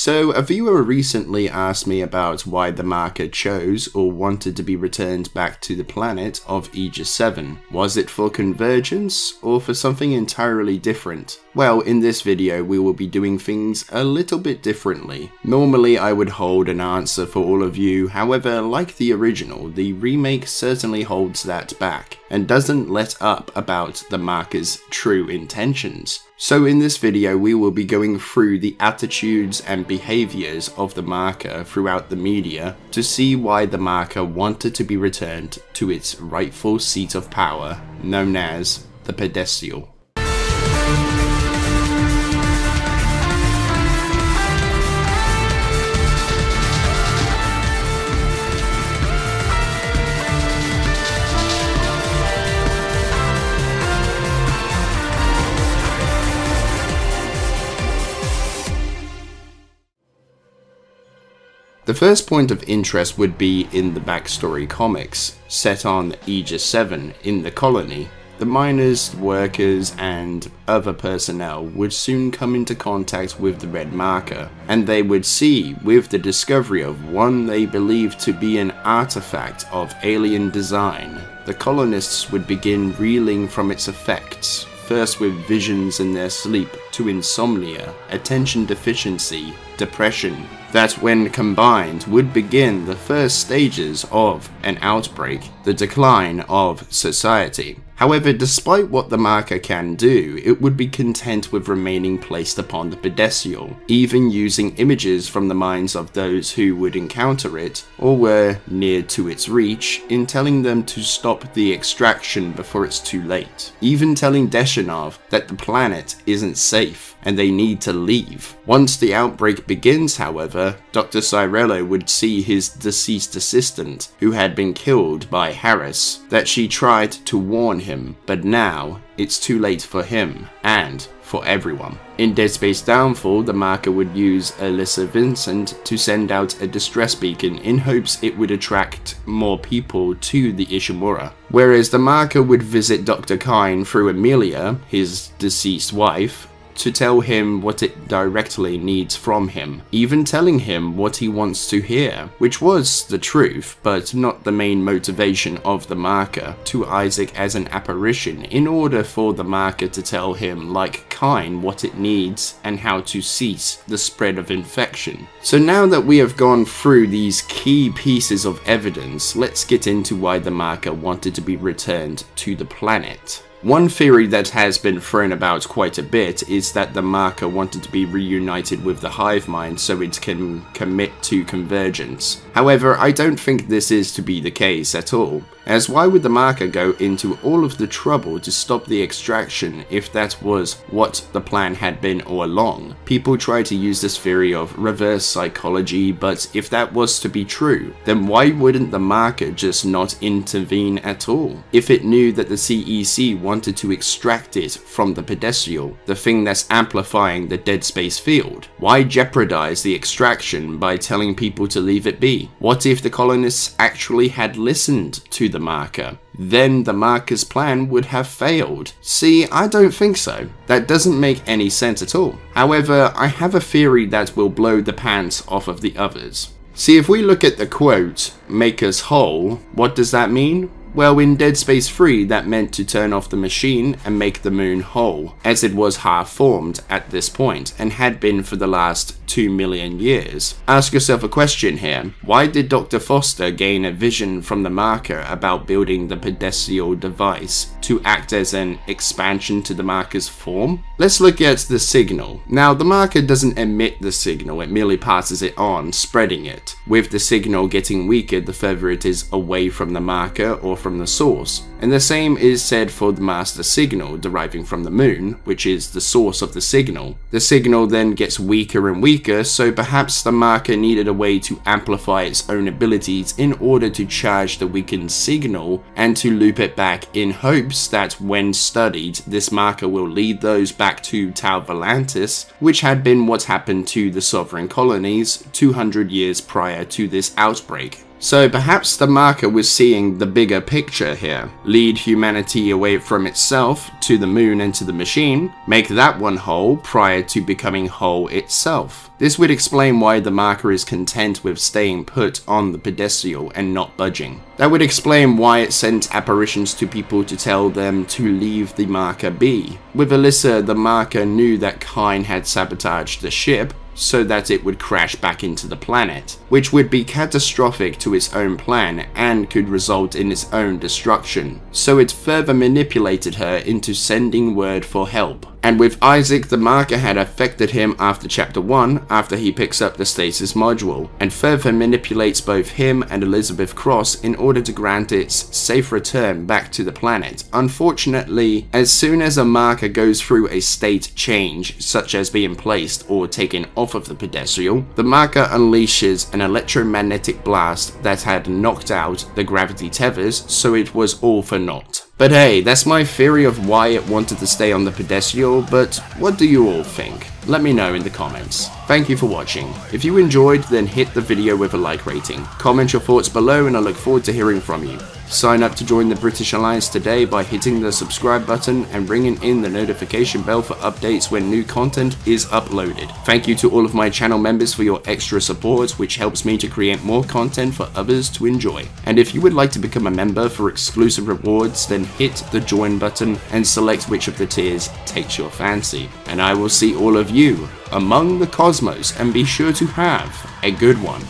So a viewer recently asked me about why the marker chose or wanted to be returned back to the planet of Aegis VII. Was it for convergence or for something entirely different? Well, in this video we will be doing things a little bit differently. Normally I would hold an answer for all of you, however, like the original, the remake certainly holds that back and doesn't let up about the marker's true intentions. So in this video we will be going through the attitudes and behaviours of the marker throughout the media to see why the marker wanted to be returned to its rightful seat of power, known as the pedestal. The first point of interest would be in the backstory comics, set on Aegis VII in the colony. The miners, workers, and other personnel would soon come into contact with the red marker, and they would see, with the discovery of one they believed to be an artifact of alien design, the colonists would begin reeling from its effects, first with visions in their sleep to insomnia, attention deficiency, depression, that when combined would begin the first stages of an outbreak, the decline of society. However, despite what the marker can do, it would be content with remaining placed upon the pedestal, even using images from the minds of those who would encounter it or were near to its reach in telling them to stop the extraction before it's too late, even telling Deshanov that the planet isn't safe and they need to leave. Once the outbreak begins, however, Dr. Cyrello would see his deceased assistant, who had been killed by Harris, that she tried to warn him, but now it's too late for him and for everyone. In Dead Space Downfall, the marker would use Alyssa Vincent to send out a distress beacon in hopes it would attract more people to the Ishimura, whereas the marker would visit Dr. Kyne through Amelia, his deceased wife, to tell him what it directly needs from him, even telling him what he wants to hear, which was the truth, but not the main motivation of the marker, to Isaac as an apparition, in order for the marker to tell him, like Kyne, what it needs and how to cease the spread of infection. So now that we have gone through these key pieces of evidence, let's get into why the marker wanted to be returned to the planet. One theory that has been thrown about quite a bit is that the marker wanted to be reunited with the hive mind so it can commit to convergence. However, I don't think this is to be the case at all, as why would the marker go into all of the trouble to stop the extraction if that was what the plan had been all along? People try to use this theory of reverse psychology, but if that was to be true, then why wouldn't the marker just not intervene at all? If it knew that the CEC wanted to extract it from the pedestal, the thing that's amplifying the dead space field, why jeopardize the extraction by telling people to leave it be? What if the colonists actually had listened to the marker? Then the marker's plan would have failed. See, I don't think so. That doesn't make any sense at all. However, I have a theory that will blow the pants off of the others. See, if we look at the quote, "make us whole," what does that mean? Well, in Dead Space 3, that meant to turn off the machine and make the moon whole, as it was half-formed at this point, and had been for the last 2 million years. Ask yourself a question here. Why did Dr. Foster gain a vision from the marker about building the pedestal device to act as an expansion to the marker's form? Let's look at the signal. Now, the marker doesn't emit the signal, it merely passes it on, spreading it, with the signal getting weaker the further it is away from the marker or from the source. And the same is said for the master signal deriving from the moon, which is the source of the signal. The signal then gets weaker and weaker, so perhaps the marker needed a way to amplify its own abilities in order to charge the weakened signal and to loop it back in hopes that when studied, this marker will lead those back to Tau Volantis, which had been what happened to the sovereign colonies 200 years prior to this outbreak. So perhaps the marker was seeing the bigger picture here. Lead humanity away from itself to the moon and to the machine, make that one whole prior to becoming whole itself. This would explain why the marker is content with staying put on the pedestal and not budging. That would explain why it sent apparitions to people to tell them to leave the marker be. With Alyssa, the marker knew that Kyne had sabotaged the ship, so that it would crash back into the planet, which would be catastrophic to its own plan and could result in its own destruction. So it further manipulated her into sending word for help. And with Isaac, the marker had affected him after chapter 1, after he picks up the stasis module, and further manipulates both him and Elizabeth Cross in order to grant its safe return back to the planet. Unfortunately, as soon as a marker goes through a state change, such as being placed or taken off of the pedestal, the marker unleashes an electromagnetic blast that had knocked out the gravity tethers, so it was all for naught. But hey, that's my theory of why it wanted to stay on the pedestal, but what do you all think? Let me know in the comments. Thank you for watching. If you enjoyed, then hit the video with a like rating. Comment your thoughts below and I look forward to hearing from you. Sign up to join the British Alliance today by hitting the subscribe button and ringing in the notification bell for updates when new content is uploaded. Thank you to all of my channel members for your extra support, which helps me to create more content for others to enjoy. And if you would like to become a member for exclusive rewards, then hit the join button and select which of the tiers takes your fancy. And I will see all of you among the cosmos, and be sure to have a good one.